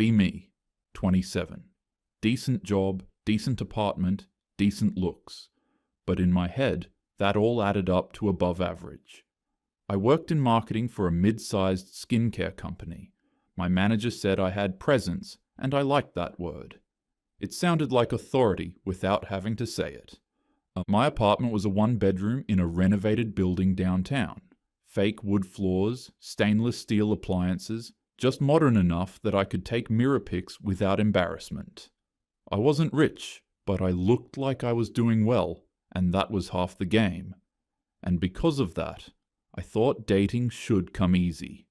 Be me, 27. Decent job, decent apartment, decent looks. But in my head, that all added up to above average. I worked in marketing for a mid-sized skincare company. My manager said I had presence, and I liked that word. It sounded like authority without having to say it. My apartment was a one-bedroom in a renovated building downtown. Fake wood floors, stainless steel appliances, just modern enough that I could take mirror pics without embarrassment. I wasn't rich, but I looked like I was doing well, and that was half the game. And because of that, I thought dating should come easy.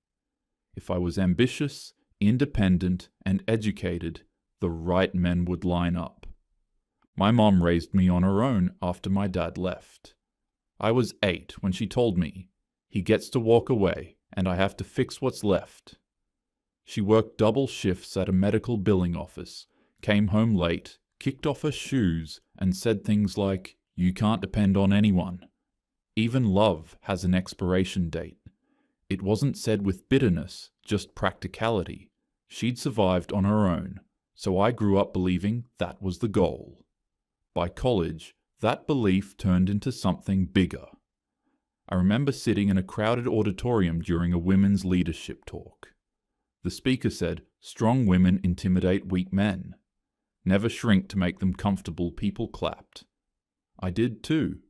If I was ambitious, independent, and educated, the right men would line up. My mom raised me on her own after my dad left. I was 8 when she told me, he gets to walk away, and I have to fix what's left. She worked double shifts at a medical billing office, came home late, kicked off her shoes, and said things like, "You can't depend on anyone. Even love has an expiration date." It wasn't said with bitterness, just practicality. She'd survived on her own, so I grew up believing that was the goal. By college, that belief turned into something bigger. I remember sitting in a crowded auditorium during a women's leadership talk. The speaker said, "Strong women intimidate weak men. Never shrink to make them comfortable." People clapped. I did too.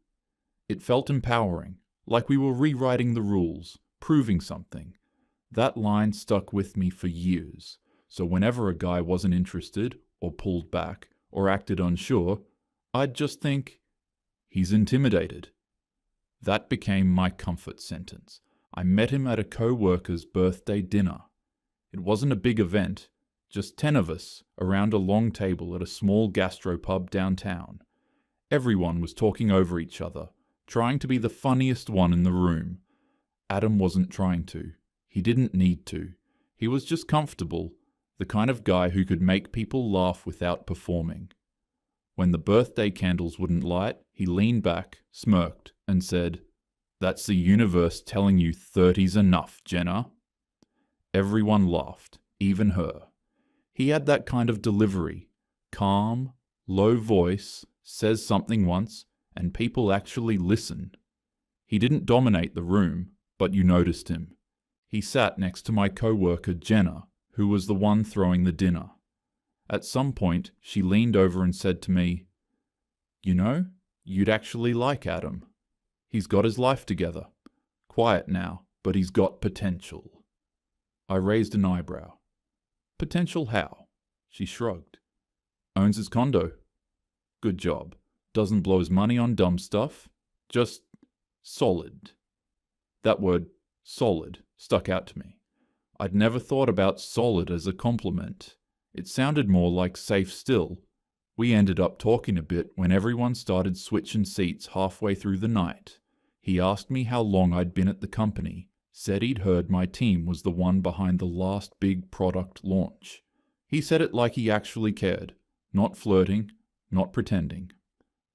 It felt empowering, like we were rewriting the rules, proving something. That line stuck with me for years, so whenever a guy wasn't interested, or pulled back, or acted unsure, I'd just think, he's intimidated. That became my comfort sentence. I met him at a co-worker's birthday dinner. It wasn't a big event, just 10 of us around a long table at a small gastropub downtown. Everyone was talking over each other, trying to be the funniest one in the room. Adam wasn't trying to. He didn't need to. He was just comfortable, the kind of guy who could make people laugh without performing. When the birthday candles wouldn't light, he leaned back, smirked, and said, "That's the universe telling you 30's enough, Jenna." Everyone laughed, even her. He had that kind of delivery, calm, low voice, says something once, and people actually listen. He didn't dominate the room, but you noticed him. He sat next to my co-worker Jenna, who was the one throwing the dinner. At some point, she leaned over and said to me, "You know, you'd actually like Adam. He's got his life together. Quiet now, but he's got potential." I raised an eyebrow. "Potential how?" She shrugged. "Owns his condo. Good job. Doesn't blow his money on dumb stuff. Just solid." That word, solid, stuck out to me. I'd never thought about solid as a compliment. It sounded more like safe still. We ended up talking a bit when everyone started switching seats halfway through the night. He asked me how long I'd been at the company, said he'd heard my team was the one behind the last big product launch. He said it like he actually cared, not flirting, not pretending.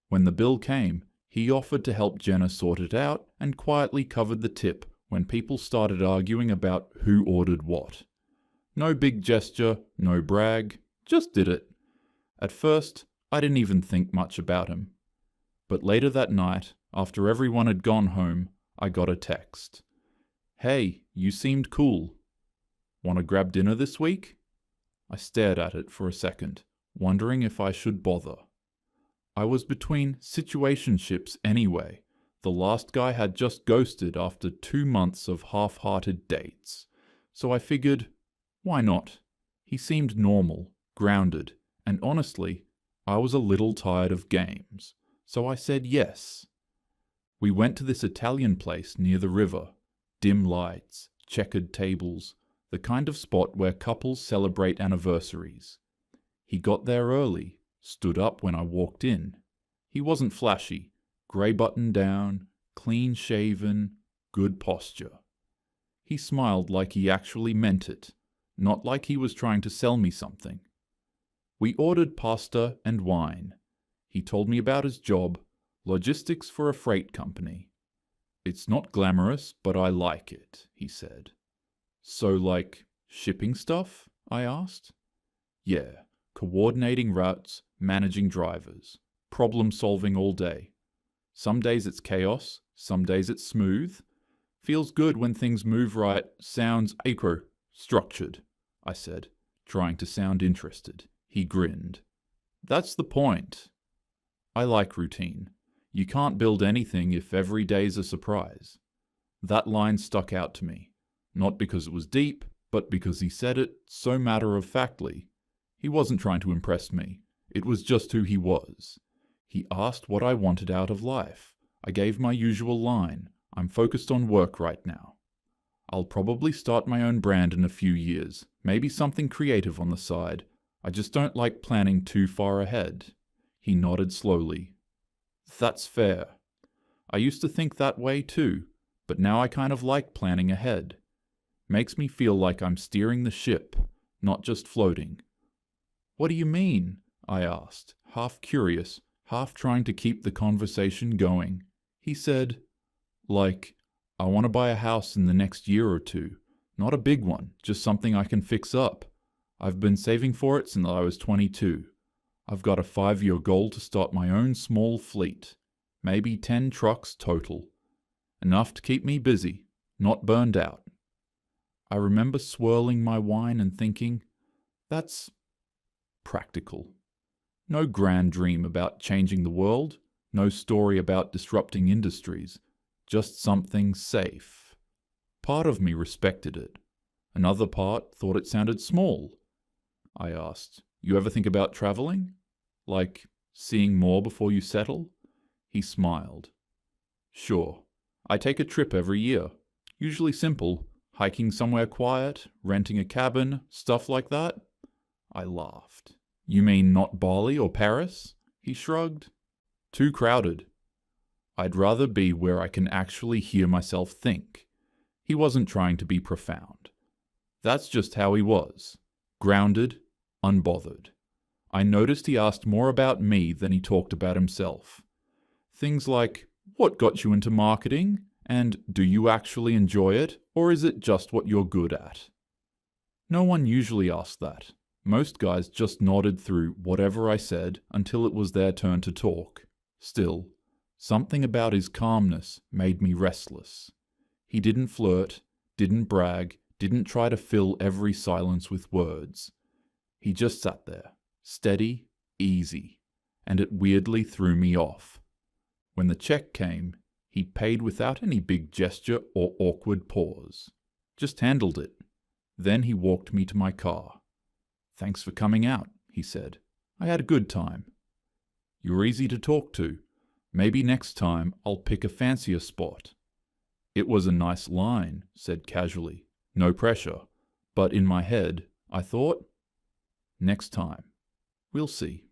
When the bill came, he offered to help Jenna sort it out and quietly covered the tip when people started arguing about who ordered what. No big gesture, no brag, just did it. At first, I didn't even think much about him. But later that night, after everyone had gone home, I got a text. "Hey, you seemed cool. Want to grab dinner this week?" I stared at it for a second, wondering if I should bother. I was between situationships anyway. The last guy had just ghosted after 2 months of half-hearted dates. So I figured, why not? He seemed normal, grounded, and honestly, I was a little tired of games. So I said yes. We went to this Italian place near the river. Dim lights, checkered tables, the kind of spot where couples celebrate anniversaries. He got there early, stood up when I walked in. He wasn't flashy, grey button down, clean shaven, good posture. He smiled like he actually meant it, not like he was trying to sell me something. We ordered pasta and wine. He told me about his job, logistics for a freight company. "It's not glamorous, but I like it," he said. "So like shipping stuff?" I asked. Yeah, coordinating routes, managing drivers, problem solving all day. Some days it's chaos, some days it's smooth. Feels good when things move right, sounds structured, I said, trying to sound interested. He grinned. That's the point. I like routine. You can't build anything if every day's a surprise. That line stuck out to me, not because it was deep, but because he said it so matter-of-factly. He wasn't trying to impress me. It was just who he was. He asked what I wanted out of life. I gave my usual line. I'm focused on work right now. I'll probably start my own brand in a few years, maybe something creative on the side. I just don't like planning too far ahead. He nodded slowly. That's fair. I used to think that way too, but now I kind of like planning ahead. Makes me feel like I'm steering the ship, not just floating. What do you mean? I asked, half curious, half trying to keep the conversation going. He said, like, I want to buy a house in the next year or two. Not a big one, just something I can fix up. I've been saving for it since I was 22. I've got a 5-year goal to start my own small fleet. Maybe 10 trucks total. Enough to keep me busy, not burned out. I remember swirling my wine and thinking, that's practical. No grand dream about changing the world, no story about disrupting industries, just something safe. Part of me respected it. Another part thought it sounded small. I asked, you ever think about traveling? Like, seeing more before you settle? He smiled. Sure. I take a trip every year. Usually simple. Hiking somewhere quiet, renting a cabin, stuff like that. I laughed. You mean not Bali or Paris? He shrugged. Too crowded. I'd rather be where I can actually hear myself think. He wasn't trying to be profound. That's just how he was. Grounded, unbothered. I noticed he asked more about me than he talked about himself. Things like, what got you into marketing? And do you actually enjoy it, or is it just what you're good at? No one usually asks that. Most guys just nodded through whatever I said until it was their turn to talk. Still, something about his calmness made me restless. He didn't flirt, didn't brag, didn't try to fill every silence with words. He just sat there, steady, easy, and it weirdly threw me off. When the check came, he paid without any big gesture or awkward pause. Just handled it. Then he walked me to my car. Thanks for coming out, he said. I had a good time. You're easy to talk to. Maybe next time I'll pick a fancier spot. It was a nice line, said casually. No pressure. But in my head, I thought, next time. We'll see.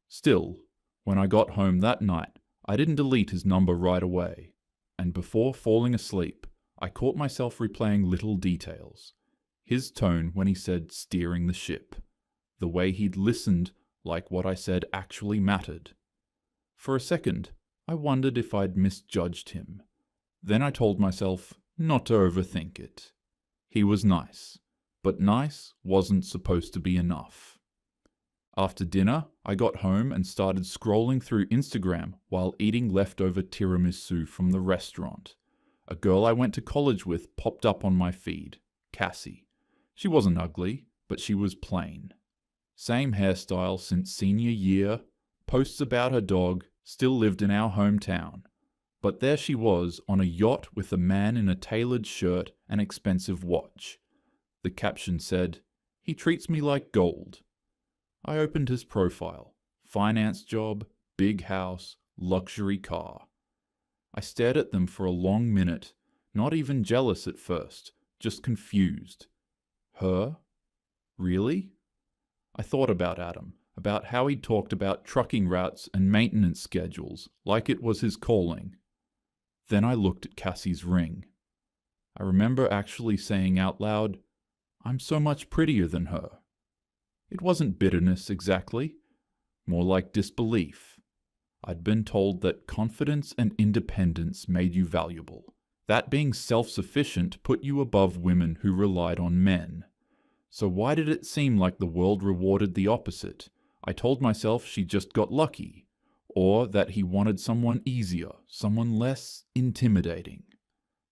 Still, when I got home that night, I didn't delete his number right away, and before falling asleep, I caught myself replaying little details. His tone when he said steering the ship. The way he'd listened like what I said actually mattered. For a second, I wondered if I'd misjudged him. Then I told myself not to overthink it. He was nice, but nice wasn't supposed to be enough. After dinner, I got home and started scrolling through Instagram while eating leftover tiramisu from the restaurant. A girl I went to college with popped up on my feed, Cassie. She wasn't ugly, but she was plain. Same hairstyle since senior year, posts about her dog, still lived in our hometown. But there she was on a yacht with a man in a tailored shirt and expensive watch. The caption said, "He treats me like gold." I opened his profile. Finance job, big house, luxury car. I stared at them for a long minute, not even jealous at first, just confused. Her? Really? I thought about Adam, about how he talked about trucking routes and maintenance schedules, like it was his calling. Then I looked at Cassie's ring. I remember actually saying out loud, "I'm so much prettier than her." It wasn't bitterness exactly, more like disbelief. I'd been told that confidence and independence made you valuable, that being self-sufficient put you above women who relied on men. So why did it seem like the world rewarded the opposite? I told myself she just got lucky, or that he wanted someone easier, someone less intimidating.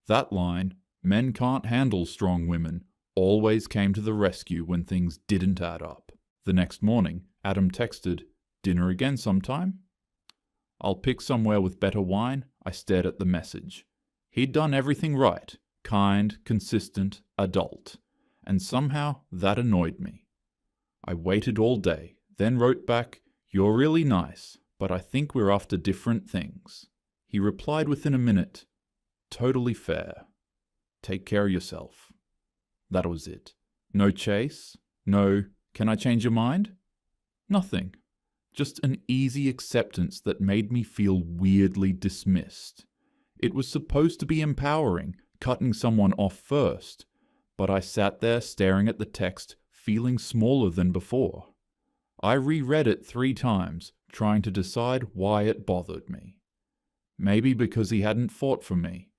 That line, "Men can't handle strong women," always came to the rescue when things didn't add up. The next morning, Adam texted, "Dinner again sometime?" "I'll pick somewhere with better wine." I stared at the message. He'd done everything right, kind, consistent, adult, and somehow that annoyed me. I waited all day, then wrote back, "You're really nice, but I think we're after different things." He replied within a minute, "Totally fair. Take care of yourself." That was it. No chase, no, "Can I change your mind?" Nothing. Just an easy acceptance that made me feel weirdly dismissed. It was supposed to be empowering, cutting someone off first, but I sat there staring at the text, feeling smaller than before. I reread it 3 times, trying to decide why it bothered me. Maybe because he hadn't fought for me.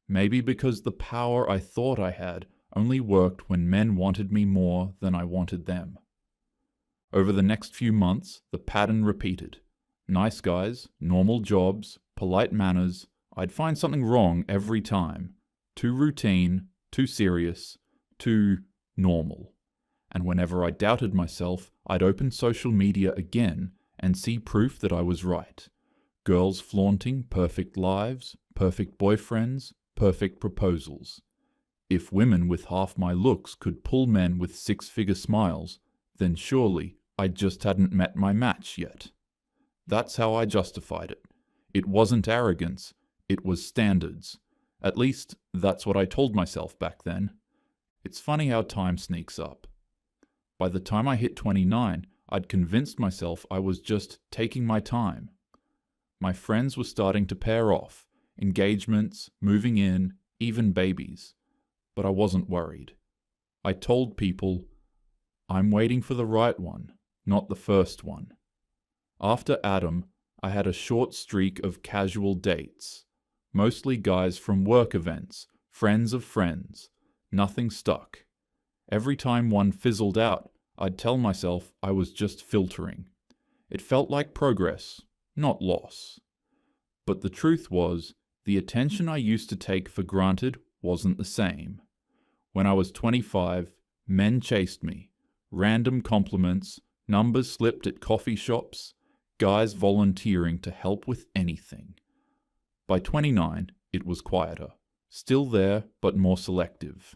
Maybe because the power I thought I had only worked when men wanted me more than I wanted them. Over the next few months, the pattern repeated. Nice guys, normal jobs, polite manners. I'd find something wrong every time. Too routine, too serious, too normal. And whenever I doubted myself, I'd open social media again and see proof that I was right. Girls flaunting perfect lives, perfect boyfriends, perfect proposals. If women with half my looks could pull men with 6-figure smiles, then surely I just hadn't met my match yet. That's how I justified it. It wasn't arrogance, it was standards. At least, that's what I told myself back then. It's funny how time sneaks up. By the time I hit 29, I'd convinced myself I was just taking my time. My friends were starting to pair off, engagements, moving in, even babies. But I wasn't worried. I told people, "I'm waiting for the right one, not the first one." After Adam, I had a short streak of casual dates, mostly guys from work events, friends of friends. Nothing stuck. Every time one fizzled out, I'd tell myself I was just filtering. It felt like progress, not loss. But the truth was, the attention I used to take for granted wasn't the same. When I was 25, men chased me. Random compliments, numbers slipped at coffee shops, guys volunteering to help with anything. By 29, it was quieter. Still there, but more selective.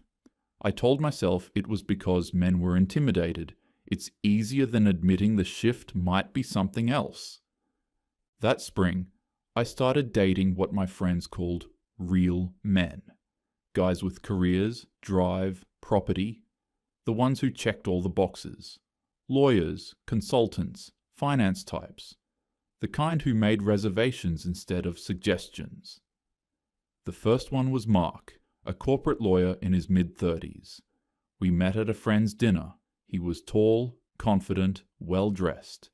I told myself it was because men were intimidated. It's easier than admitting the shift might be something else. That spring, I started dating what my friends called real men. Guys with careers, drive, property. The ones who checked all the boxes. Lawyers, consultants, finance types. The kind who made reservations instead of suggestions. The first one was Mark, a corporate lawyer in his mid-30s. We met at a friend's dinner. He was tall, confident, well-dressed.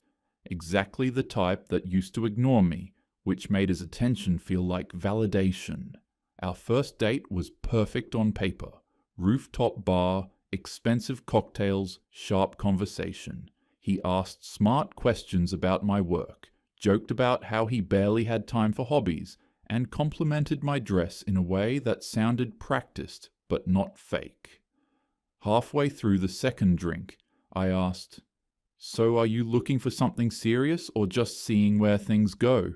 Exactly the type that used to ignore me, which made his attention feel like validation. Our first date was perfect on paper. Rooftop bar, expensive cocktails, sharp conversation. He asked smart questions about my work, joked about how he barely had time for hobbies, and complimented my dress in a way that sounded practiced but not fake. Halfway through the second drink, I asked, "So are you looking for something serious or just seeing where things go?"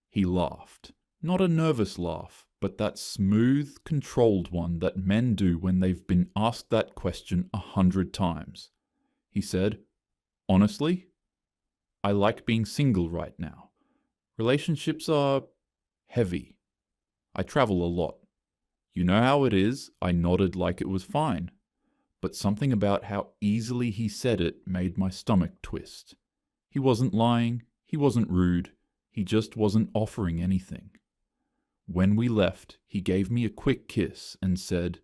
He laughed. Not a nervous laugh, but that smooth, controlled one that men do when they've been asked that question 100 times. He said, "Honestly, I like being single right now. Relationships are heavy. I travel a lot." You know how it is, I nodded like it was fine. But something about how easily he said it made my stomach twist. He wasn't lying, he wasn't rude, he just wasn't offering anything. When we left, he gave me a quick kiss and said,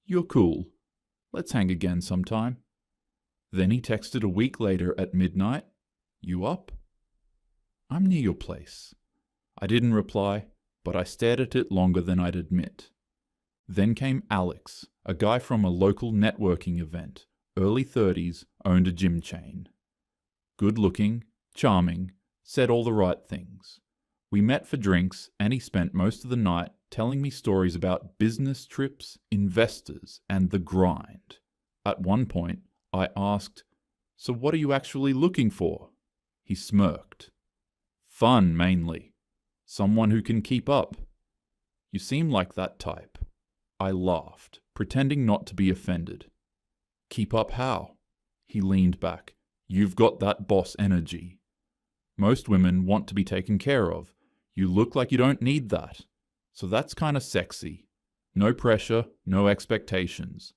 "You're cool. Let's hang again sometime." Then he texted a week later at midnight, "You up?" "I'm near your place." I didn't reply, but I stared at it longer than I'd admit. Then came Alex, a guy from a local networking event, early 30s, owned a gym chain. Good looking, charming, said all the right things. We met for drinks, and he spent most of the night telling me stories about business trips, investors, and the grind. At one point, I asked, "So what are you actually looking for?" He smirked. "Fun, mainly. Someone who can keep up." "You seem like that type." I laughed, pretending not to be offended. "Keep up how?" He leaned back. "You've got that boss energy. Most women want to be taken care of. You look like you don't need that. So that's kind of sexy. No pressure, no expectations."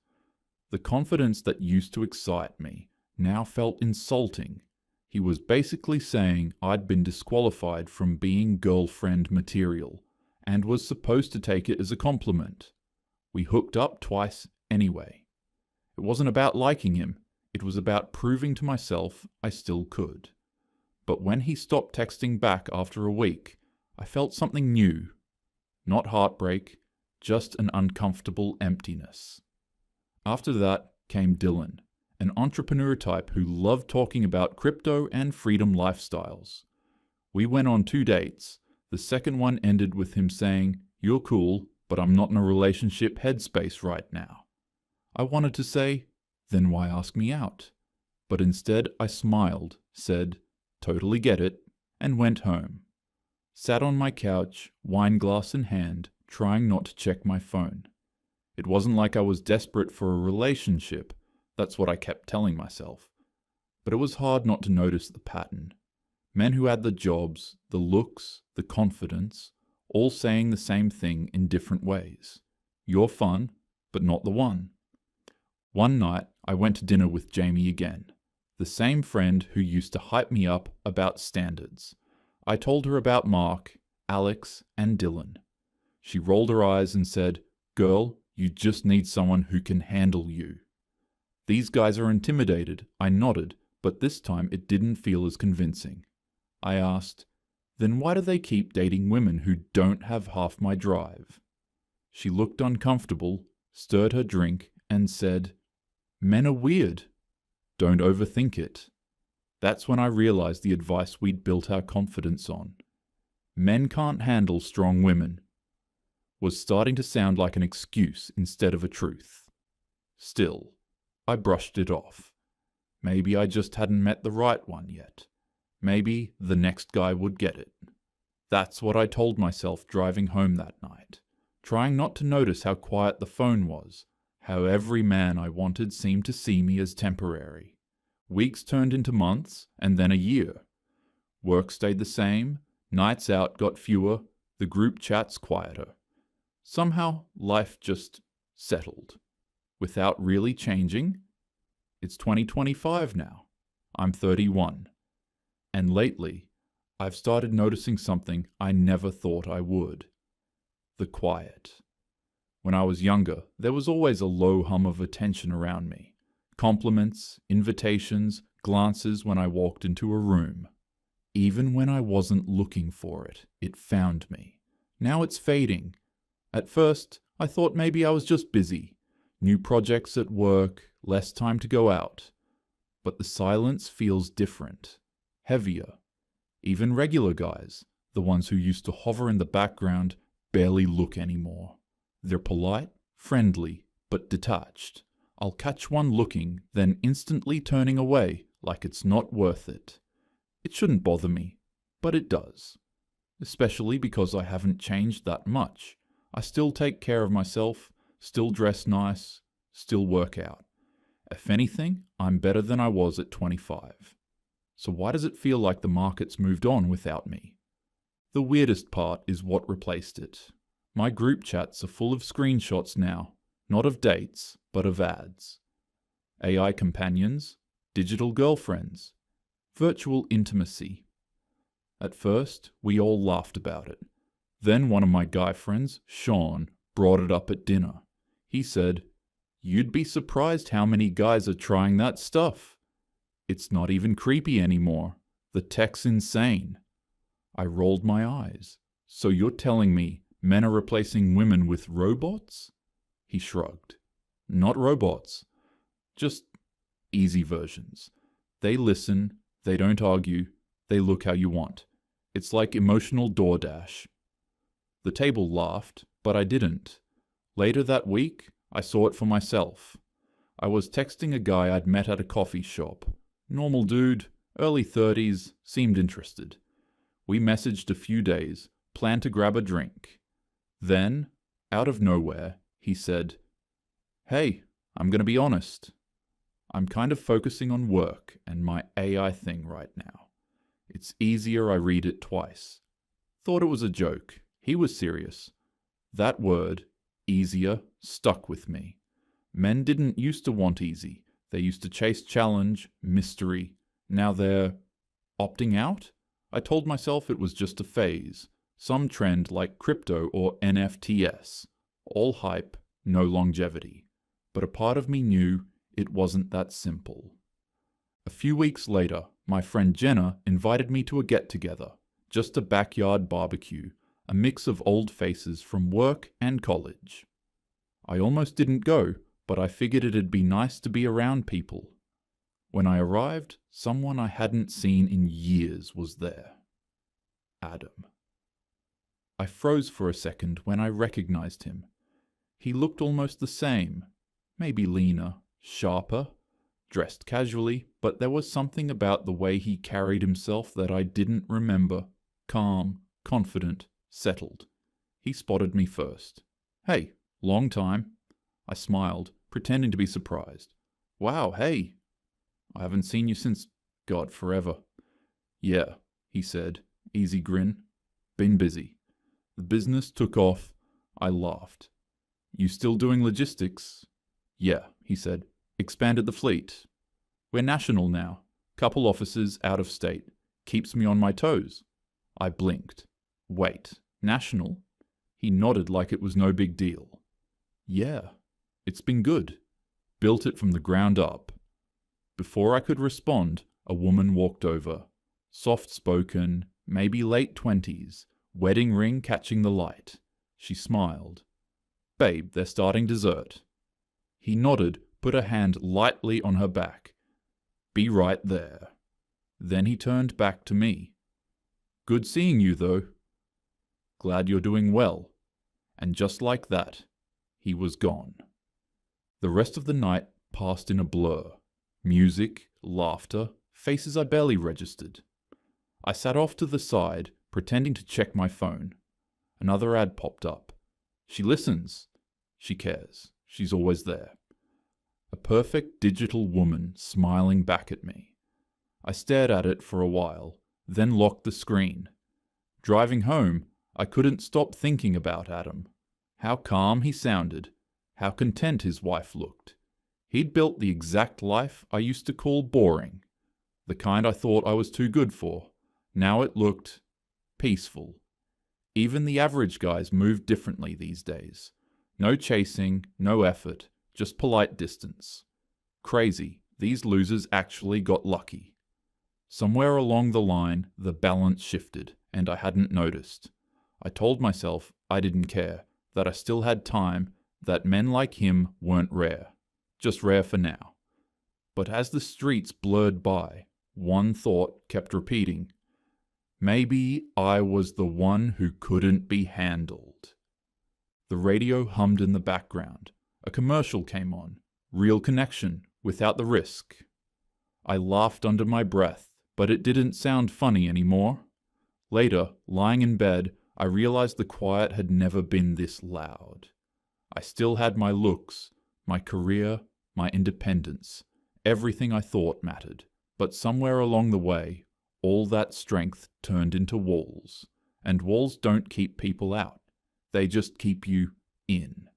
The confidence that used to excite me now felt insulting. He was basically saying I'd been disqualified from being girlfriend material, and was supposed to take it as a compliment. We hooked up twice anyway. It wasn't about liking him, it was about proving to myself I still could. But when he stopped texting back after a week, I felt something new. Not heartbreak, just an uncomfortable emptiness. After that came Dylan, an entrepreneur type who loved talking about crypto and freedom lifestyles. We went on 2 dates. The second one ended with him saying, "You're cool, but I'm not in a relationship headspace right now." I wanted to say, "Then why ask me out?" But instead I smiled, said, "Totally get it," and went home. Sat on my couch, wine glass in hand, trying not to check my phone. It wasn't like I was desperate for a relationship, that's what I kept telling myself. But it was hard not to notice the pattern. Men who had the jobs, the looks, the confidence, all saying the same thing in different ways. "You're fun, but not the one." One night, I went to dinner with Jamie again, the same friend who used to hype me up about standards. I told her about Mark, Alex, and Dylan. She rolled her eyes and said, "Girl, you just need someone who can handle you." "These guys are intimidated," I nodded, but this time it didn't feel as convincing. I asked, "Then why do they keep dating women who don't have half my drive?" She looked uncomfortable, stirred her drink, and said, "Men are weird. Don't overthink it." That's when I realized the advice we'd built our confidence on. "Men can't handle strong women" was starting to sound like an excuse instead of a truth. Still, I brushed it off. Maybe I just hadn't met the right one yet. Maybe the next guy would get it. That's what I told myself driving home that night, trying not to notice how quiet the phone was, how every man I wanted seemed to see me as temporary. Weeks turned into months, and then a year. Work stayed the same, nights out got fewer, the group chats quieter. Somehow, life just settled. Without really changing. It's 2025 now. I'm 31. And lately, I've started noticing something I never thought I would. The quiet. When I was younger, there was always a low hum of attention around me. Compliments, invitations, glances when I walked into a room. Even when I wasn't looking for it, it found me. Now it's fading. At first, I thought maybe I was just busy. New projects at work, less time to go out. But the silence feels different. Heavier. Even regular guys, the ones who used to hover in the background, barely look anymore. They're polite, friendly, but detached. I'll catch one looking, then instantly turning away like it's not worth it. It shouldn't bother me, but it does. Especially because I haven't changed that much. I still take care of myself, still dress nice, still work out. If anything, I'm better than I was at 25. So why does it feel like the market's moved on without me? The weirdest part is what replaced it. My group chats are full of screenshots now, not of dates, but of ads. AI companions, digital girlfriends, virtual intimacy. At first, we all laughed about it. Then one of my guy friends, Sean, brought it up at dinner. He said, "You'd be surprised how many guys are trying that stuff. It's not even creepy anymore. The tech's insane." I rolled my eyes. "So you're telling me men are replacing women with robots?" He shrugged. "Not robots. Just easy versions. They listen, they don't argue, they look how you want. It's like emotional DoorDash. The table laughed, but I didn't. Later that week, I saw it for myself. I was texting a guy I'd met at a coffee shop. Normal dude, early 30s, seemed interested. We messaged a few days, planned to grab a drink. Then, out of nowhere, he said, "Hey, I'm gonna be honest. I'm kind of focusing on work and my AI thing right now. It's easier I read it twice." Thought it was a joke. He was serious. That word, easier, stuck with me. Men didn't used to want easy. They used to chase challenge, mystery. Now they're opting out? I told myself it was just a phase. Some trend like crypto or NFTs. All hype, no longevity. But a part of me knew it wasn't that simple. A few weeks later, my friend Jenna invited me to a get-together. Just a backyard barbecue. A mix of old faces from work and college. I almost didn't go, but I figured it'd be nice to be around people. When I arrived, someone I hadn't seen in years was there. Adam. I froze for a second when I recognized him. He looked almost the same, maybe leaner, sharper, dressed casually, but there was something about the way he carried himself that I didn't remember. Calm, confident, settled. He spotted me first. "Hey, long time." I smiled, pretending to be surprised. "Wow, hey. I haven't seen you since, God, forever." "Yeah," he said, easy grin. "Been busy." The business took off. I laughed. "You still doing logistics?" "Yeah," he said. "Expanded the fleet. We're national now. Couple offices out of state. Keeps me on my toes." I blinked. "Wait, national?" He nodded like it was no big deal. "Yeah, it's been good. Built it from the ground up." Before I could respond, a woman walked over. Soft-spoken, maybe late 20s, wedding ring catching the light. She smiled. "Babe, they're starting dessert." He nodded, put a hand lightly on her back. "Be right there." Then he turned back to me. "Good seeing you, though. Glad you're doing well." And just like that, he was gone. The rest of the night passed in a blur. Music, laughter, faces I barely registered. I sat off to the side, pretending to check my phone. Another ad popped up. She listens. She cares. She's always there. A perfect digital woman smiling back at me. I stared at it for a while, then locked the screen. Driving home, I couldn't stop thinking about Adam. How calm he sounded. How content his wife looked. He'd built the exact life I used to call boring. The kind I thought I was too good for. Now it looked peaceful. Even the average guys move differently these days. No chasing, no effort, just polite distance. Crazy, these losers actually got lucky. Somewhere along the line, the balance shifted, and I hadn't noticed. I told myself I didn't care, that I still had time, that men like him weren't rare. Just rare for now. But as the streets blurred by, one thought kept repeating. Maybe I was the one who couldn't be handled. The radio hummed in the background. A commercial came on. Real connection, without the risk. I laughed under my breath, but it didn't sound funny anymore. Later, lying in bed, I realized the quiet had never been this loud. I still had my looks, my career, my independence, everything I thought mattered. But somewhere along the way, all that strength turned into walls. And walls don't keep people out. They just keep you in.